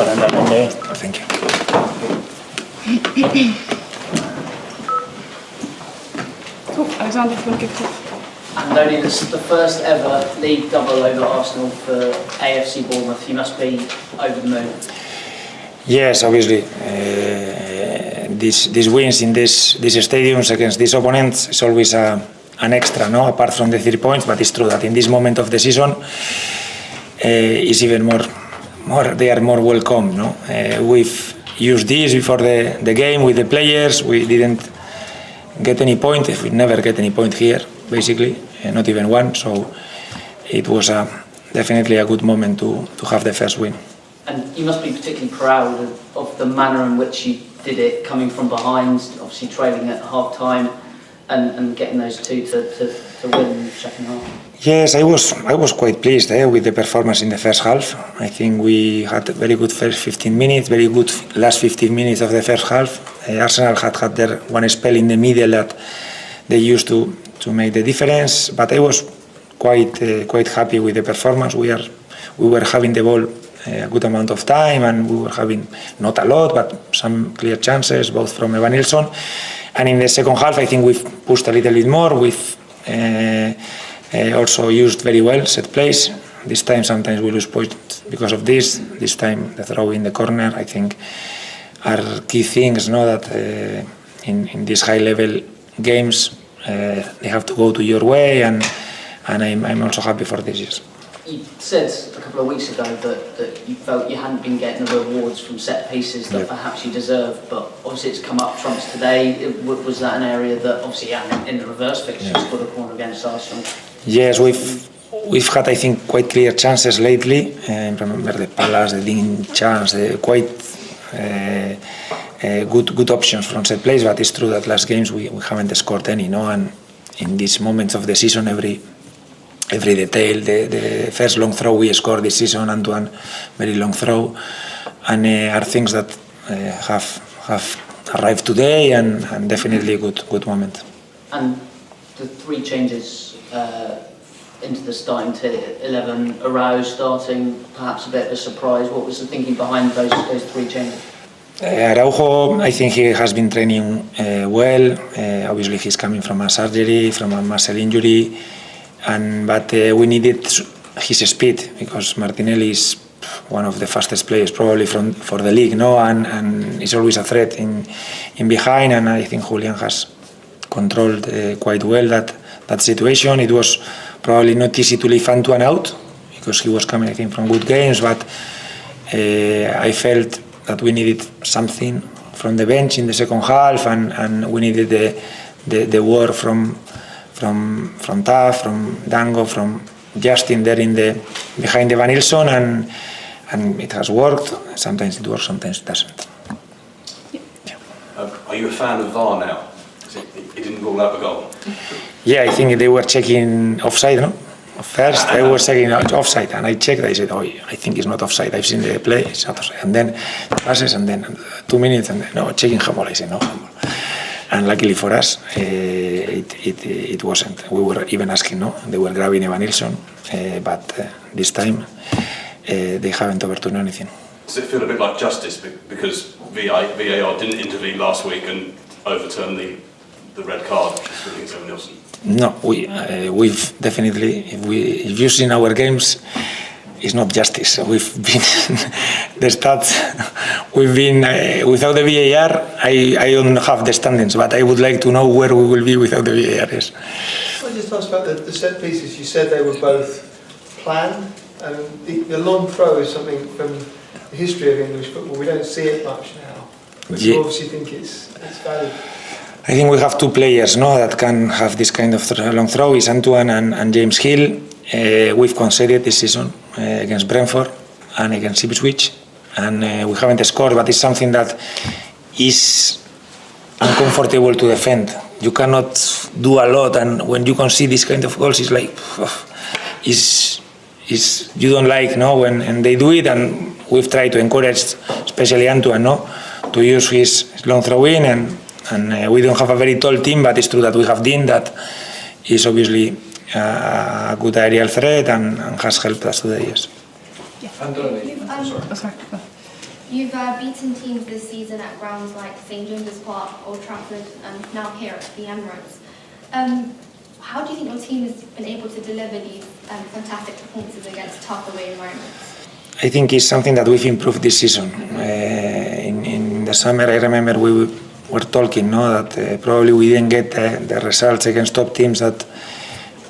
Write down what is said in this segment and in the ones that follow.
Well done, Andoni. Thank you. Cool. Alexander, if you want to kick off. Andoni, this is the first ever league double over Arsenal for AFC Bournemouth. You must be over the moon. Yes, obviously. These wins in these stadiums against these opponents is always an extra, no? Apart from the 3 points, but it's true that in this moment of the season, is even more. They are more welcome, no? We've used this before the game with the players. We didn't get any point. We never get any point here, basically, not even one. So it was definitely a good moment to have the first win. And you must be particularly proud of the manner in which you did it, coming from behind, obviously trailing at half time, and getting those two to win in the second half. Yes, I was quite pleased with the performance in the first half. I think we had a very good first 15 minutes, very good last 15 minutes of the first half. Arsenal had their one spell in the middle that they used to make the difference, but I was quite happy with the performance. We were having the ball a good amount of time, and we were having not a lot, but some clear chances, both from Evan Nilsson. And in the second half, I think we've pushed a little bit more. We've also used very well set plays. This time, sometimes we lose points because of this. This time, the throw in the corner, I think, are key things. Know that in these high-level games, they have to go to your way, and I'm also happy for this. Yes. You said a couple of weeks ago that you felt you hadn't been getting the rewards from set pieces that perhaps you deserved, but obviously it's come up trumps today. Was that an area that obviously in the reverse fixture scored a corner against Arsenal? Yes, we've had, I think, quite clear chances lately. Remember the Palace, the Dean chance, quite good options from set plays, but it's true that last games we haven't scored any, no? And in these moments of the season, every detail, the first long throw we scored this season, Antoine, very long throw, and are things that have arrived today, and definitely a good moment. And the 3 changes into the starting 11, Iraola starting, perhaps a bit of a surprise. What was the thinking behind those 3 changes? Araujo, I think he has been training well. Obviously, he's coming from a surgery, from a muscle injury. But we needed his speed, because Martinelli is one of the fastest players probably for the league, no? And he's always a threat in behind, and I think Julian has controlled quite well that situation. It was probably not easy to leave Antoine out, because he was coming, I think, from good games, but I felt that we needed something from the bench in the second half, and we needed the work from Taff, from Dango, from Justin there behind Evan Nilsson, and it has worked. Sometimes it works, sometimes it doesn't. Are you a fan of VAR now? It didn't rule out the goal. Yeah, I think they were checking offside, no? First, they were checking offside, and I checked. I said, I think it's not offside. I've seen the play, it's not offside. And then passes, and then 2 minutes, and then, no, checking handball. I said, no handball. And luckily for us, it wasn't. We were even asking, no? They were grabbing Evan Nilsson, but this time they haven't overturned anything. Does it feel a bit like justice because VAR didn't intervene last week and overturn the red card against Evan Nilsson? No, we've definitely, if you've seen our games, it's not justice. We've been the stats. We've been without the VAR. I don't have the standings, but I would like to know where we will be without the VAR. Yes. I just asked about the set pieces. You said they were both planned. The long throw is something from the history of English football. We don't see it much now, but you obviously think it's valid. I think we have 2 players, no, that can have this kind of long throw. Is Antoine and James Hill. We've conceded this season against Brentford and against Ipswich, and we haven't scored, but it's something that is uncomfortable to defend. You cannot do a lot, and when you concede this kind of goals, it's like, you don't like, no, when they do it, and we've tried to encourage, especially Antoine, no, to use his long throw in, and we don't have a very tall team, but it's true that we have Dean that is obviously a good aerial threat and has helped us today, yes. Andoni. You've beaten teams this season at grounds like St James's Park, Old Trafford, and now here at the Emirates. How do you think your team has been able to deliver these fantastic performances against tough away environments? I think it's something that we've improved this season. In the summer, I remember we were talking, that probably we didn't get the results against top teams that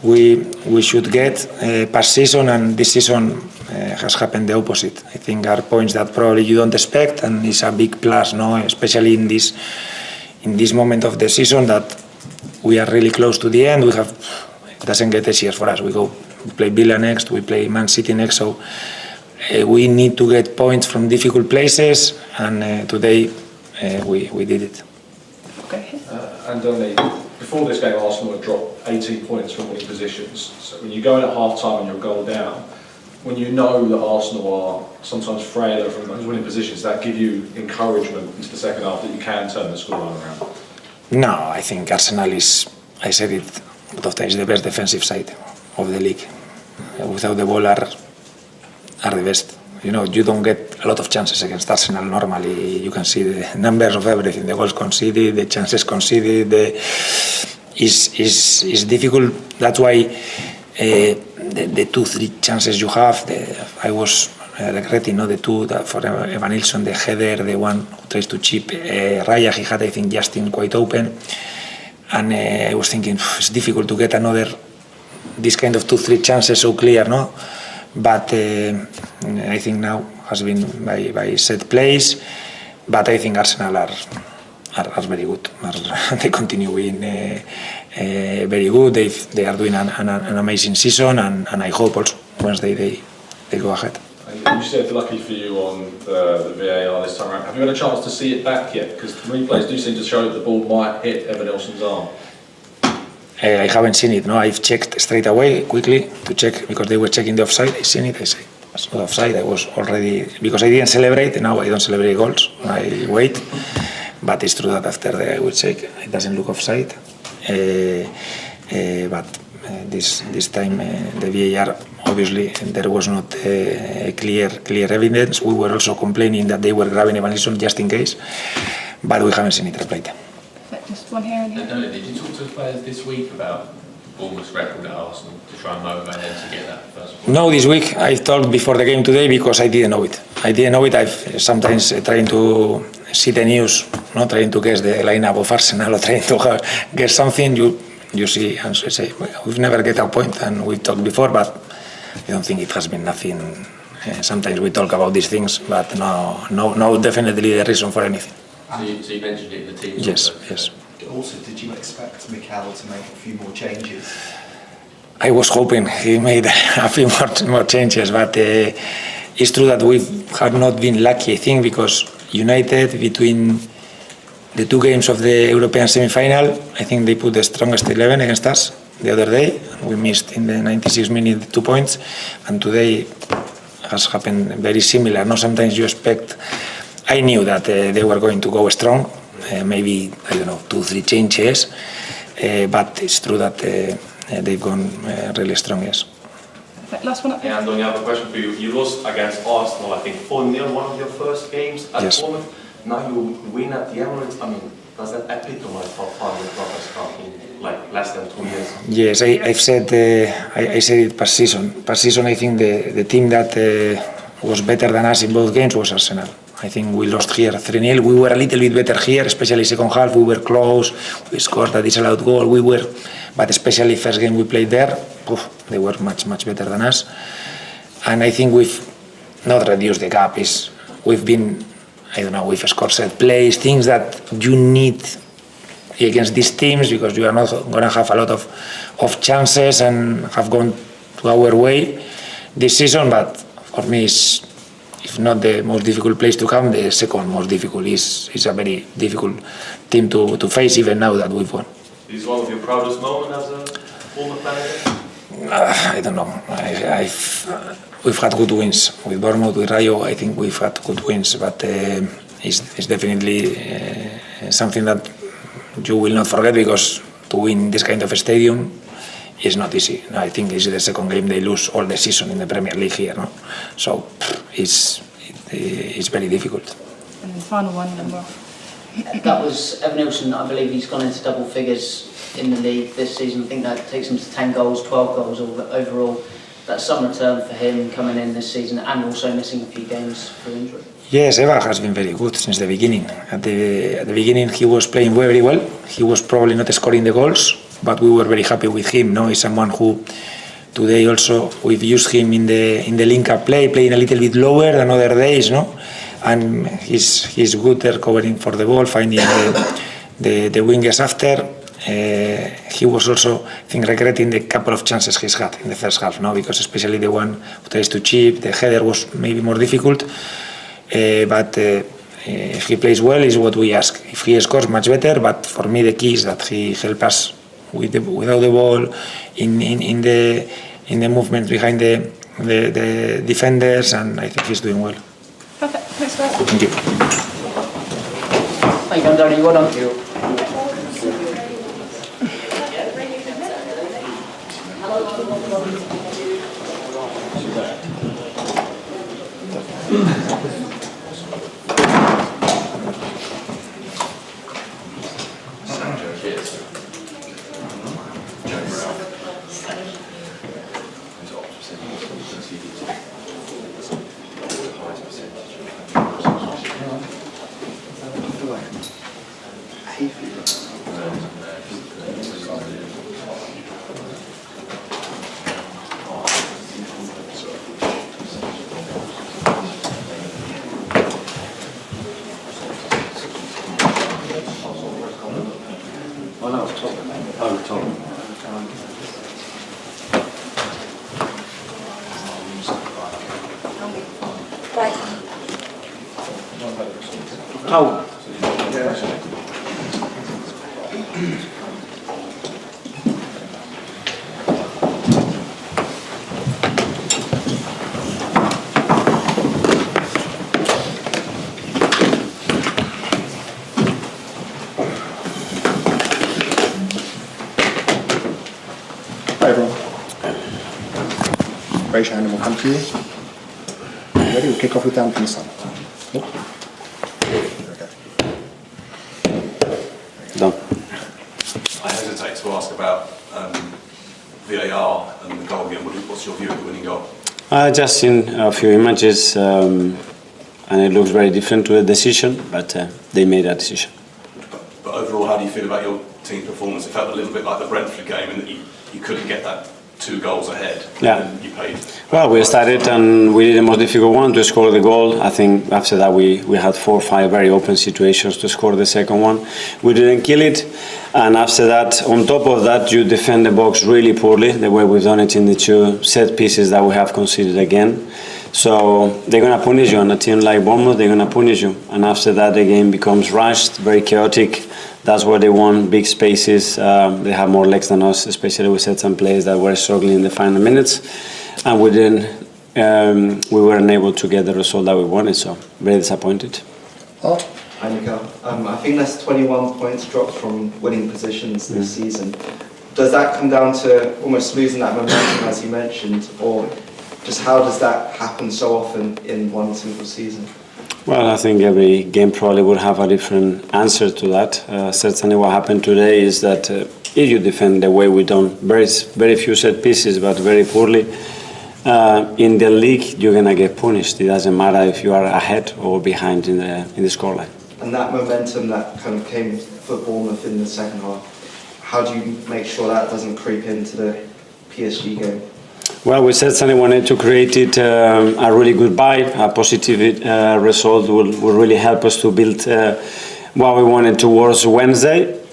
we should get past season, and this season has happened the opposite. I think are points that probably you don't expect, and it's a big plus, especially in this moment of the season that we are really close to the end. It doesn't get easier for us. We play Villa next, we play Man City next, so we need to get points from difficult places, and today we did it. Okay. Andoni, before this game, Arsenal had dropped 18 points from winning positions. So when you go in at half-time and you're a goal down, when you know that Arsenal are sometimes frailer from those winning positions, that give you encouragement into the second half that you can turn the scoreline around? No, I think Arsenal is, I said it a lot of times, the best defensive side of the league. Without the ball are the best. You don't get a lot of chances against Arsenal normally. You can see the numbers of everything, the goals conceded, the chances conceded. It's difficult. That's why the 2-3 chances you have, I was regretting the two for Evan Nilsson, the header, the one who tries to chip Raya, he had, I think, Justin quite open. And I was thinking, it's difficult to get this kind of 2-3 chances so clear, But I think now has been by set plays. But I think Arsenal are very good. They continue being very good. They are doing an amazing season, and I hope also Wednesday they go ahead. You said lucky for you on the VAR this time around. Have you had a chance to see it back yet? Because the replays do seem to show that the ball might hit Evan Nilsson's arm. I haven't seen it. I've checked straight away, quickly, to check, because they were checking the offside. I seen it, I say, it's not offside. I was already, because I didn't celebrate, now I don't celebrate goals. I wait. But it's true that after I will check, it doesn't look offside. But this time, the VAR, obviously, there was not clear evidence. We were also complaining that they were grabbing Evan Nilsson just in case, but we haven't seen it replayed. Just one here and here. Did you talk to the players this week about Bournemouth's record at Arsenal to try and motivate them to get that first point? No, this week I talked before the game today because I didn't know it. I've sometimes trying to see the news, trying to guess the lineup of Arsenal or trying to guess something. You see and say, we've never get a point, and we talked before, but I don't think it has been nothing. Sometimes we talk about these things, but no, definitely the reason for anything. So you mentioned it in the team. Yes. Also, did you expect Mikel to make a few more changes? I was hoping he made a few more changes, but it's true that we have not been lucky, I think, because United, between the two games of the European semi-final, I think they put the strongest 11 against us the other day. We missed in the 96 minutes 2 points, and today has happened very similar. Sometimes you expect. I knew that they were going to go strong, maybe, 2-3 changes, but it's true that they've gone really strong, yes. Last one up here. Yeah, Andoni, I have a question for you. You lost against Arsenal, I think, 4-0, one of your first games at Bournemouth. Now you win at the Emirates. I mean, does that epitomize how far the club has come in less than 2 years? Yes, I said it past season. Past season, I think the team that was better than us in both games was Arsenal. I think we lost here 3-0. We were a little bit better here, especially second half. We were close. We scored a disallowed goal. But especially first game we played there, they were much better than us. And I think we've not reduced the gap. We've been, we've scored set plays, things that you need against these teams, because you are not going to have a lot of chances and have gone to our way this season. But for me, if not the most difficult place to come, the second most difficult is a very difficult team to face, even now that we've won. Is one of your proudest moments as a former player? I don't know. We've had good wins with Bournemouth, with Rayo. I think we've had good wins, but it's definitely something that you will not forget, because to win this kind of a stadium is not easy. I think it's the second game they lose all the season in the Premier League here. So it's very difficult. And then the final one, then we'll... That was Evan Nilsson. I believe he's gone into double figures in the league this season. I think that takes him to 10 goals, 12 goals overall. That's some return for him coming in this season and also missing a few games for injury. Yes, Eva has been very good since the beginning. At the beginning, he was playing very well. He was probably not scoring the goals, but we were very happy with him. No, he's someone who today also we've used him in the link-up play, playing a little bit lower than other days, no. And he's good there covering for the ball, finding the wingers after. He was also, I think, regretting the couple of chances he's had in the first half, no, because especially the one who tries to chip, the header was maybe more difficult. But if he plays well, is what we ask. If he scores, much better. But for me, the key is that he helps us without the ball, in the movement behind the defenders, and I think he's doing well. Perfect. Thanks, guys. Thank you. Thank you, Andoni. Well done. Oh. Hi everyone. Raise your hand and we'll come to you. Ready? We'll kick off with Dan from the Sun. Nope. Done. I hesitate to ask about VAR and the goal again. What's your view of the winning goal? I just seen a few images and it looks very different to the decision, but they made a decision. But overall, how do you feel about your team performance? It felt a little bit like the Brentford game in that you couldn't get that 2 goals ahead. Yeah. And you paid. Well, we started and we did the most difficult one to score the goal. I think after that we had 4 or 5 very open situations to score the second one. We didn't kill it, and after that, on top of that, you defend the box really poorly, the way we've done it in the 2 set pieces that we have conceded again. So they're going to punish you, on a team like Bournemouth, they're going to punish you. And after that, the game becomes rushed, very chaotic. That's where they want big spaces. They have more legs than us, especially with certain players that were struggling in the final minutes. And we weren't able to get the result that we wanted, so very disappointed. Hi Mikel. I think that's 21 points dropped from winning positions this season. Does that come down to almost losing that momentum, as you mentioned, or just how does that happen so often in one single season? Well, I think every game probably would have a different answer to that. Certainly what happened today is that if you defend the way we done, very few set pieces, but very poorly, in the league you're going to get punished. It doesn't matter if you are ahead or behind in the scoreline. And that momentum that kind of came for Bournemouth in the second half, how do you make sure that doesn't creep into the PSG game? Well, we certainly wanted to create it a really good vibe. A positive result will really help us to build what we wanted towards Wednesday.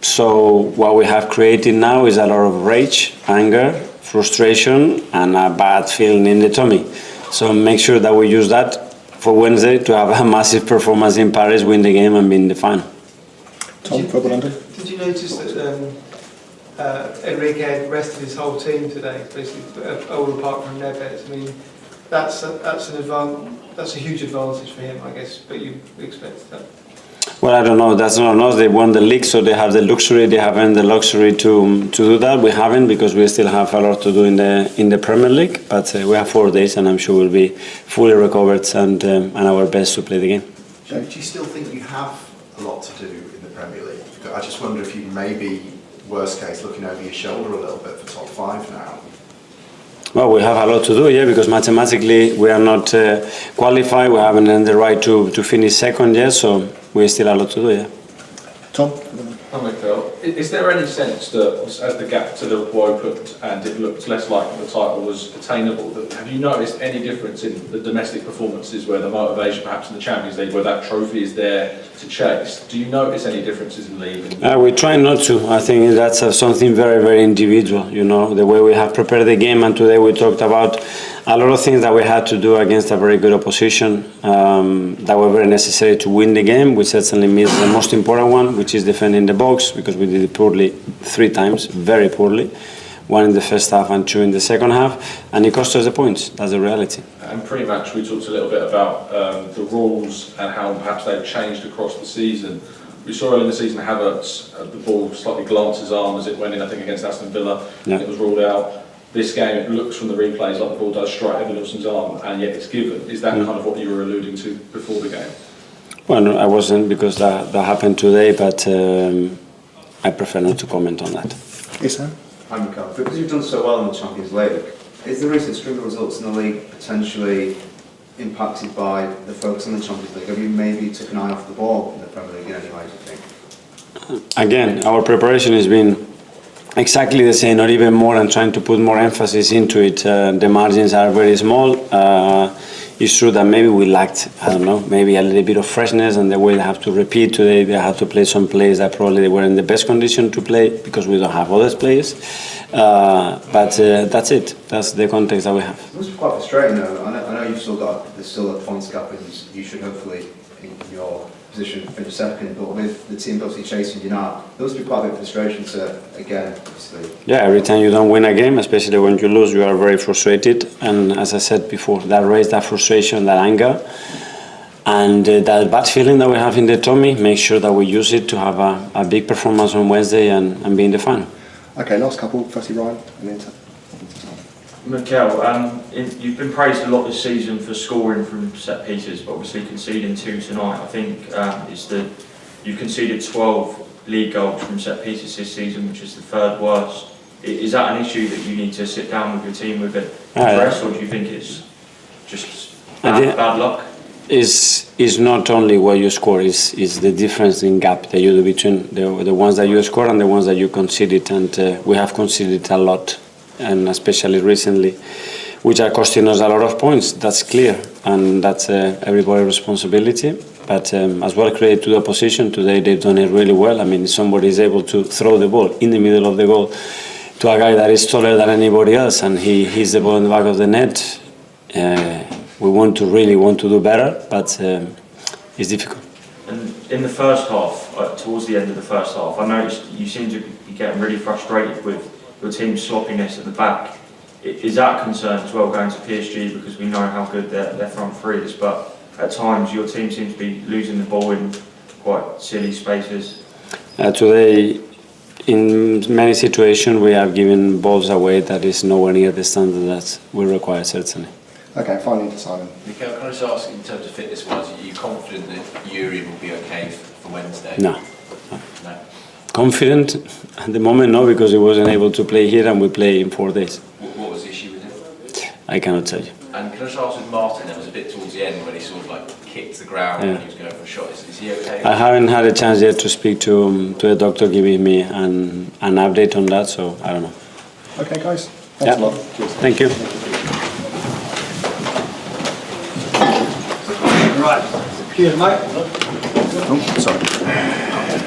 So what we have created now is a lot of rage, anger, frustration, and a bad feeling in the tummy. So make sure that we use that for Wednesday to have a massive performance in Paris, win the game, and be in the final. Tom, Football London. Did you notice that Enrique had rested his whole team today, basically, all apart from Neves? I mean, that's a huge advantage for him, I guess. But you expected that. Well, I don't know. That's not on us. They won the league, so they have the luxury. They haven't the luxury to do that. We haven't, because we still have a lot to do in the Premier League. But we have 4 days, and I'm sure we'll be fully recovered and our best to play the game. Do you still think you have a lot to do in the Premier League? I just wonder if you maybe, worst case, looking over your shoulder a little bit for top 5 now. Well, we have a lot to do, yeah, because mathematically we are not qualified. We haven't earned the right to finish second yet, so we still have a lot to do, yeah. Tom? Hi, Mikel. Is there any sense that as the gap to Liverpool opened and it looked less likely the title was attainable, have you noticed any difference in the domestic performances where the motivation perhaps in the Champions League where that trophy is there to chase? Do you notice any differences in the league? We try not to. I think that's something very, very individual, you know, the way we have prepared the game, and today we talked about a lot of things that we had to do against a very good opposition that were very necessary to win the game. We certainly missed the most important one, which is defending the box, because we did it poorly 3 times, very poorly. 1 in the first half and 2 in the second half, and it cost us the points. That's the reality. And pre-match, we talked a little bit about the rules and how perhaps they've changed across the season. We saw early in the season Havertz, the ball slightly glanced his arm as it went in, I think, against Aston Villa, and it was ruled out. This game, it looks from the replays like the ball does strike Evanilson's arm, and yet it's given. Is that kind of what you were alluding to before the game? Well, no, I wasn't, because that happened today, but I prefer not to comment on that. Yes, sir. Hi, Mikel. Because you've done so well in the Champions League, is the recent string of results in the league potentially impacted by the focus on the Champions League? Have you maybe took an eye off the ball in the Premier League in any way, do you think? Again, our preparation has been exactly the same, or even more, and trying to put more emphasis into it. The margins are very small. It's true that maybe we lacked, I don't know, maybe a little bit of freshness, and they will have to repeat today. They have to play some players that probably they were in the best condition to play, because we don't have other players. But that's it. That's the context that we have. It must be quite frustrating though. I know you've still got, there's still a points gap, and you should hopefully, in your position, finish second, but with the team obviously chasing you now, there must be quite a bit of frustration to, again, obviously. Yeah, every time you don't win a game, especially when you lose, you are very frustrated. And as I said before, that raised that frustration, that anger, and that bad feeling that we have in the tummy. Make sure that we use it to have a big performance on Wednesday and be in the final. Okay, last couple. Firstly, Ryan, and then Mikel, you've been praised a lot this season for scoring from set pieces, but obviously conceding 2 tonight. I think you've conceded 12 league goals from set pieces this season, which is the 3rd worst. Is that an issue that you need to sit down with your team with it address, or do you think it's just bad luck? Is not only what you score, is the difference in gap that you do between the ones that you score and the ones that you conceded, and we have conceded a lot, and especially recently, which are costing us a lot of points. That's clear, and that's everybody's responsibility. But as well, credit to the opposition. Today they've done it really well. I mean, if somebody is able to throw the ball in the middle of the goal to a guy that is taller than anybody else, and he hits the ball in the back of the net, we really want to do better, but it's difficult. And in the first half, towards the end of the first half, I noticed you seem to be getting really frustrated with your team's sloppiness at the back. Is that a concern as well going to PSG, because we know how good their front three is, but at times your team seems to be losing the ball in quite silly spaces? Today, in many situations, we have given balls away that is nowhere near the standard that we require, certainly. Okay, finally to Simon. Mikel, can I just ask, in terms of fitness-wise, are you confident that Yuri will be okay for Wednesday? No. Confident? At the moment, no, because he wasn't able to play here, and we play in 4 days. What was the issue with him? I cannot tell you. And can I just ask with Martin, there was a bit towards the end when he sort of like kicked the ground when he was going for a shot. Is he okay? I haven't had a chance yet to speak to the doctor giving me an update on that, so I don't know. Okay, guys. Thanks a lot. Cheers. Thank you. Right. Cheers, mate. Oh, sorry.